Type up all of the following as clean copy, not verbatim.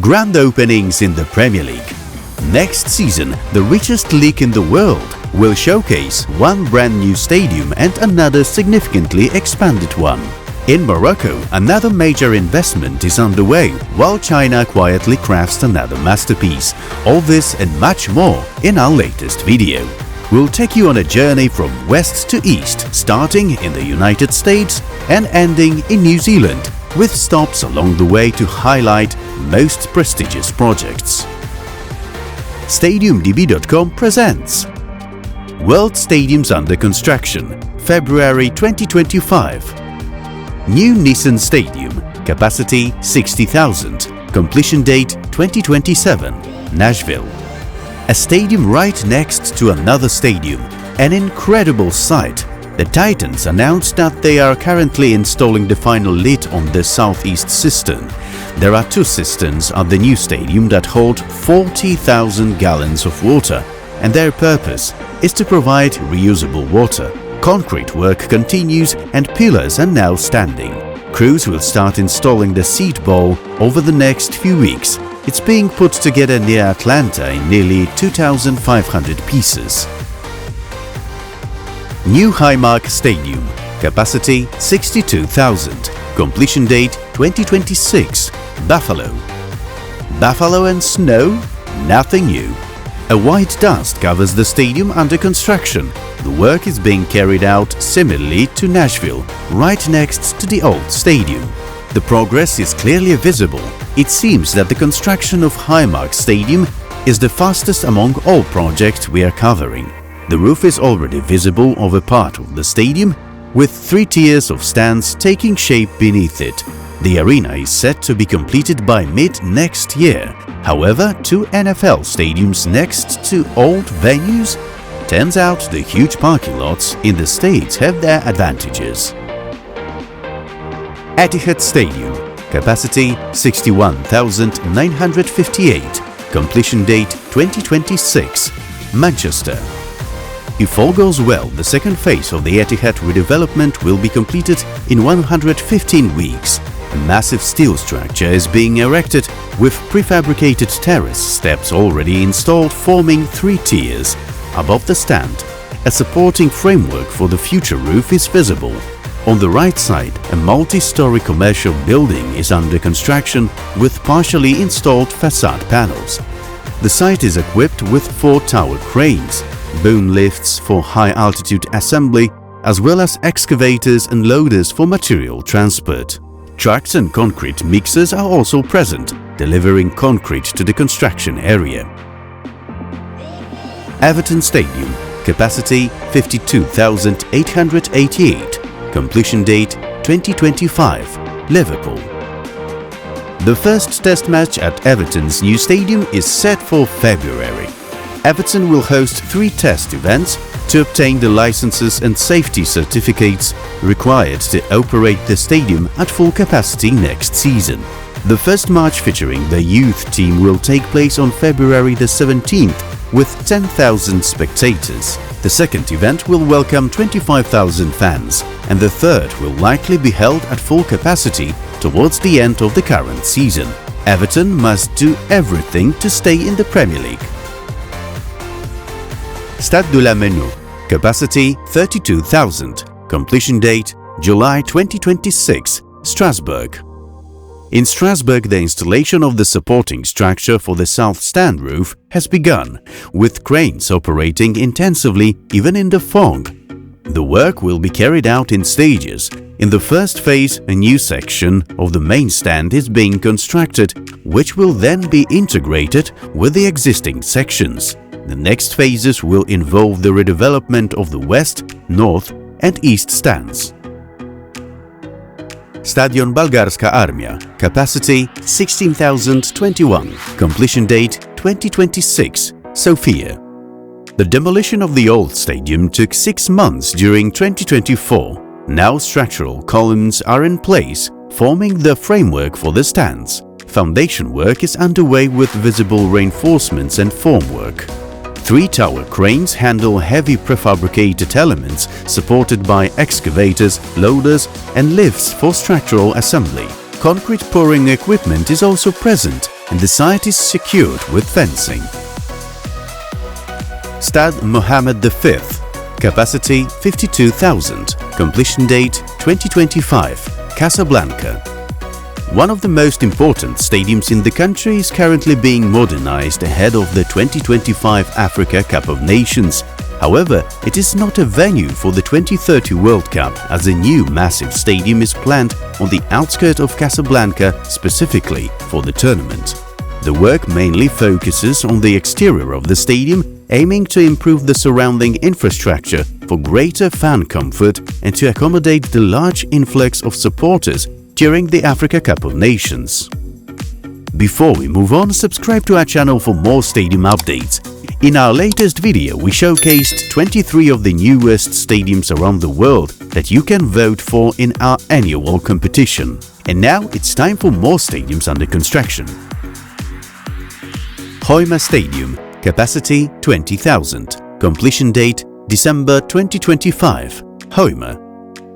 Grand openings in the Premier League. Next season, the richest league in the world will showcase one brand new stadium and another significantly expanded one. In Morocco, another major investment is underway, while China quietly crafts another masterpiece. All this and much more in our latest video. We'll take you on a journey from west to east, starting in the United States and ending in New Zealand, with stops along the way to highlight most prestigious projects. StadiumDB.com presents World Stadiums Under Construction, February 2025. New Nissan Stadium, capacity 60,000, completion date 2027, Nashville. A stadium right next to another stadium, an incredible sight. The Titans announced that they are currently installing the final lid on the southeast cistern. There are two cisterns at the new stadium that hold 40,000 gallons of water, and their purpose is to provide reusable water. Concrete work continues and pillars are now standing. Crews will start installing the seat bowl over the next few weeks. It's being put together near Atlanta in nearly 2,500 pieces. New Highmark Stadium, capacity 62,000, completion date 2026, Buffalo. Buffalo and snow? Nothing new. A white dust covers the stadium under construction. The work is being carried out similarly to Nashville, right next to the old stadium. The progress is clearly visible. It seems that the construction of Highmark Stadium is the fastest among all projects we are covering. The roof is already visible over part of the stadium, with 3 tiers of stands taking shape beneath it. The arena is set to be completed by mid-next year. However, 2 NFL stadiums next to old venues? Turns out the huge parking lots in the States have their advantages. Etihad Stadium, capacity 61,958, completion date 2026, Manchester. If all goes well, the second phase of the Etihad redevelopment will be completed in 115 weeks. A massive steel structure is being erected with prefabricated terrace steps already installed, forming 3 tiers. Above the stand, a supporting framework for the future roof is visible. On the right side, a multi-story commercial building is under construction with partially installed facade panels. The site is equipped with 4 tower cranes, boom lifts for high-altitude assembly, as well as excavators and loaders for material transport. Trucks and concrete mixers are also present, delivering concrete to the construction area. Everton Stadium, capacity 52,888, completion date 2025, Liverpool. The first test match at Everton's new stadium is set for February. Everton will host 3 test events to obtain the licenses and safety certificates required to operate the stadium at full capacity next season. The first match featuring the youth team will take place on February the 17th with 10,000 spectators. The second event will welcome 25,000 fans, and the third will likely be held at full capacity towards the end of the current season. Everton must do everything to stay in the Premier League. Stade de la Meinau, capacity 32,000, completion date July 2026, Strasbourg. In Strasbourg, the installation of the supporting structure for the south stand roof has begun, with cranes operating intensively even in the fog. The work will be carried out in stages. In the first phase, a new section of the main stand is being constructed, which will then be integrated with the existing sections. The next phases will involve the redevelopment of the west, north and east stands. Stadion Balgarska Armia, capacity 16,021, completion date 2026, Sofia. The demolition of the old stadium took 6 months during 2024. Now structural columns are in place, forming the framework for the stands. Foundation work is underway with visible reinforcements and formwork. 3 tower cranes handle heavy prefabricated elements supported by excavators, loaders and lifts for structural assembly. Concrete pouring equipment is also present, and the site is secured with fencing. Stade Mohammed V, capacity 52,000, completion date 2025, Casablanca. One of the most important stadiums in the country is currently being modernized ahead of the 2025 Africa Cup of Nations. However, it is not a venue for the 2030 World Cup, as a new massive stadium is planned on the outskirts of Casablanca specifically for the tournament. The work mainly focuses on the exterior of the stadium, aiming to improve the surrounding infrastructure for greater fan comfort and to accommodate the large influx of supporters during the Africa Cup of Nations. Before we move on, subscribe to our channel for more stadium updates. In our latest video, we showcased 23 of the newest stadiums around the world that you can vote for in our annual competition. And now it's time for more stadiums under construction. Hoima Stadium, capacity 20,000, completion date December 2025, Hoima.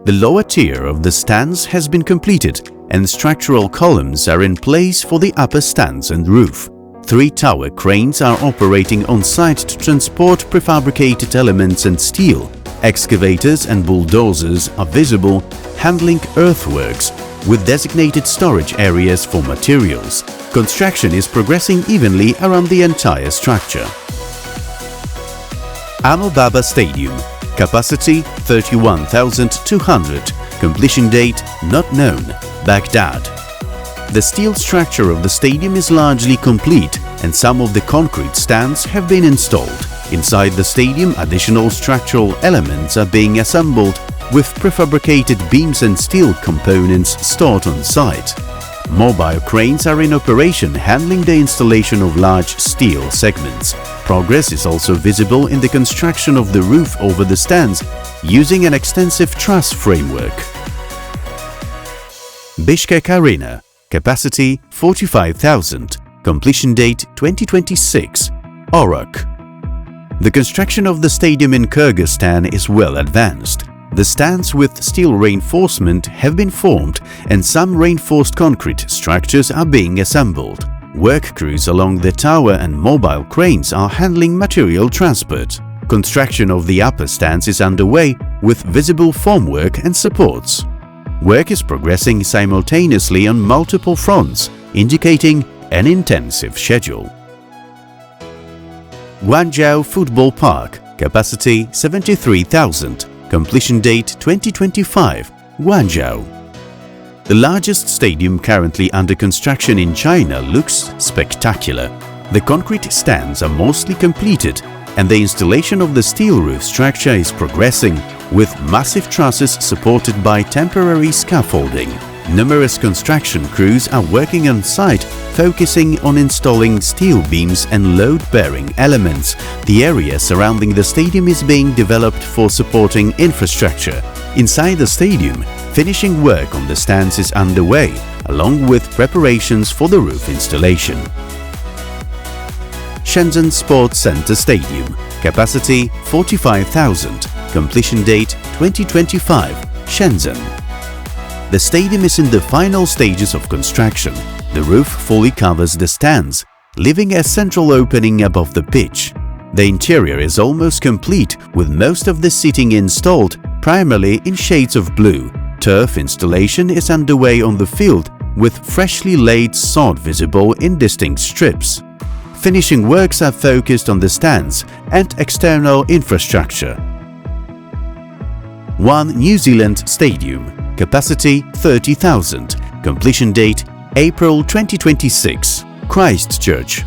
The lower tier of the stands has been completed and structural columns are in place for the upper stands and roof. 3 tower cranes are operating on site to transport prefabricated elements and steel. Excavators and bulldozers are visible, handling earthworks, with designated storage areas for materials. Construction is progressing evenly around the entire structure. Al-Baba Stadium, capacity 31,200, completion date not known, Baghdad. The steel structure of the stadium is largely complete and some of the concrete stands have been installed. Inside the stadium, additional structural elements are being assembled with prefabricated beams and steel components stored on site. Mobile cranes are in operation handling the installation of large steel segments. Progress is also visible in the construction of the roof over the stands using an extensive truss framework. Bishkek Arena, capacity 45,000, completion date 2026, Orak. The construction of the stadium in Kyrgyzstan is well advanced. The stands with steel reinforcement have been formed and some reinforced concrete structures are being assembled. Work crews along the tower and mobile cranes are handling material transport. Construction of the upper stands is underway with visible formwork and supports. Work is progressing simultaneously on multiple fronts, indicating an intensive schedule. Guangzhou Football Park, capacity 73,000, completion date 2025, Guangzhou. The largest stadium currently under construction in China looks spectacular. The concrete stands are mostly completed and the installation of the steel roof structure is progressing with massive trusses supported by temporary scaffolding. Numerous construction crews are working on site, focusing on installing steel beams and load-bearing elements. The area surrounding the stadium is being developed for supporting infrastructure. Inside the stadium, finishing work on the stands is underway, along with preparations for the roof installation. Shenzhen Sports Center Stadium, capacity 45,000, completion date 2025, Shenzhen. The stadium is in the final stages of construction. The roof fully covers the stands, leaving a central opening above the pitch. The interior is almost complete, with most of the seating installed, primarily in shades of blue. Turf installation is underway on the field, with freshly laid sod visible in distinct strips. Finishing works are focused on the stands and external infrastructure. One New Zealand Stadium, capacity 30,000, completion date April 2026, Christchurch.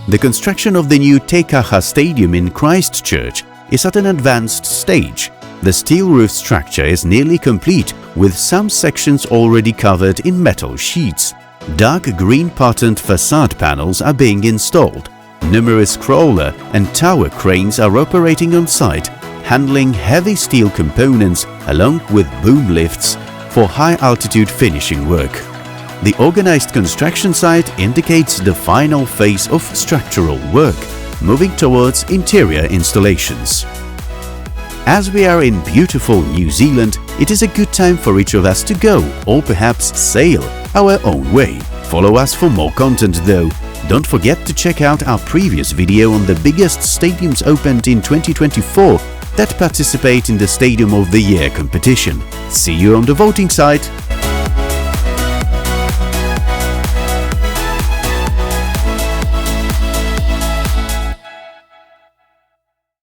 The construction of the new CSKA Stadium in Christchurch is at an advanced stage. The steel roof structure is nearly complete, with some sections already covered in metal sheets. Dark green patterned facade panels are being installed. Numerous crawler and tower cranes are operating on site, handling heavy steel components along with boom lifts for high-altitude finishing work. The organized construction site indicates the final phase of structural work, moving towards interior installations. As we are in beautiful New Zealand, it is a good time for each of us to go or perhaps sail our own way. Follow us for more content though. Don't forget to check out our previous video on the biggest stadiums opened in 2024 that participate in the Stadium of the Year competition. See you on the voting site!